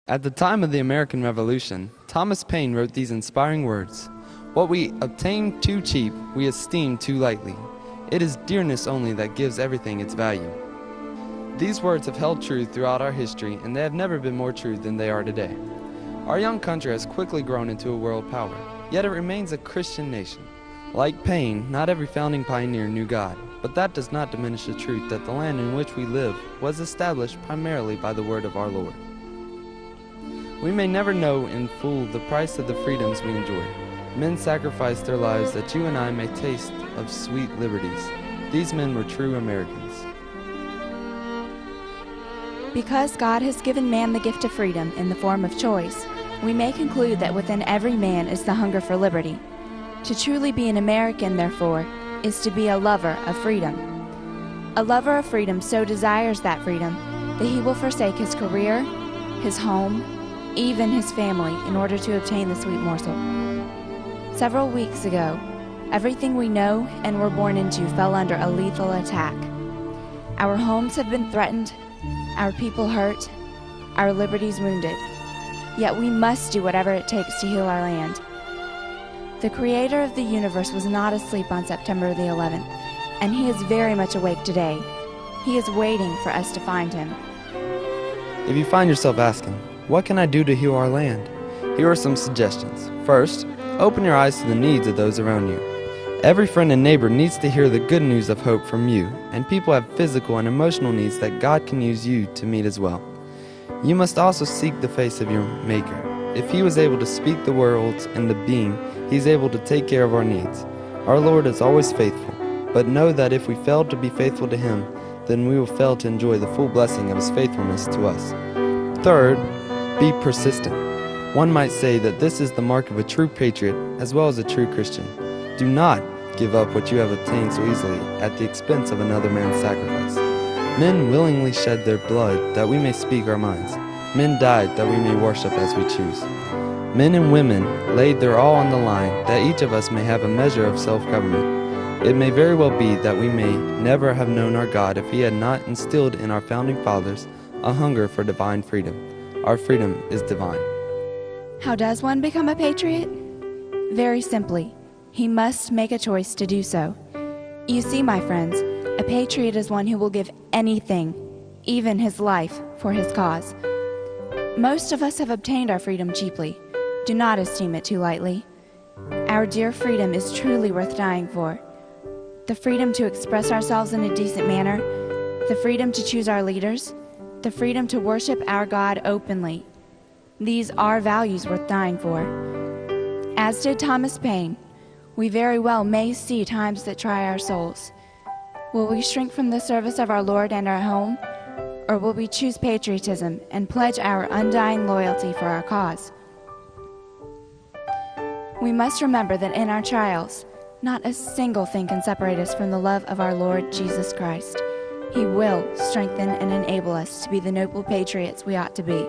At the time of the American Revolution, Thomas Paine wrote these inspiring words: "What we obtain too cheap, we esteem too lightly. It is dearness only that gives everything its value." These words have held true throughout our history, and they have never been more true than they are today. Our young country has quickly grown into a world power, yet it remains a Christian nation. Like Paine, not every founding pioneer knew God, but that does not diminish the truth that the land in which we live was established primarily by the word of our Lord. We may never know in full the price of the freedoms we enjoy. Men sacrificed their lives that you and I may taste of sweet liberties. These men were true Americans. Because God has given man the gift of freedom in the form of choice, we may conclude that within every man is the hunger for liberty. To truly be an American, therefore, is to be a lover of freedom. A lover of freedom so desires that freedom that he will forsake his career, his home, even his family in order to obtain the sweet morsel. Several weeks ago, everything we know and were born into fell under a lethal attack. Our homes have been threatened, our people hurt, our liberties wounded. Yet we must do whatever it takes to heal our land. The Creator of the universe was not asleep on September the 11th, and He is very much awake today. He is waiting for us to find Him. If you find yourself asking, what can I do to heal our land? Here are some suggestions. First, open your eyes to the needs of those around you. Every friend and neighbor needs to hear the good news of hope from you, and people have physical and emotional needs that God can use you to meet as well. You must also seek the face of your Maker. If He was able to speak the worlds into being, He's able to take care of our needs. Our Lord is always faithful, but know that if we fail to be faithful to Him, then we will fail to enjoy the full blessing of His faithfulness to us. Third, be persistent. One might say that this is the mark of a true patriot as well as a true Christian. Do not give up what you have obtained so easily at the expense of another man's sacrifice. Men willingly shed their blood that we may speak our minds. Men died that we may worship as we choose. Men and women laid their all on the line that each of us may have a measure of self-government. It may very well be that we may never have known our God if He had not instilled in our founding fathers a hunger for divine freedom. Our freedom is divine. How does one become a patriot? Very simply, he must make a choice to do so. You see, my friends, a patriot is one who will give anything, even his life, for his cause. Most of us have obtained our freedom cheaply. Do not esteem it too lightly. Our dear freedom is truly worth dying for. The freedom to express ourselves in a decent manner, the freedom to choose our leaders, the freedom to worship our God openly. These are values worth dying for. As did Thomas Paine, we very well may see times that try our souls. Will we shrink from the service of our Lord and our home, or will we choose patriotism and pledge our undying loyalty for our cause? We must remember that in our trials, not a single thing can separate us from the love of our Lord Jesus Christ. He will strengthen and enable us to be the noble patriots we ought to be.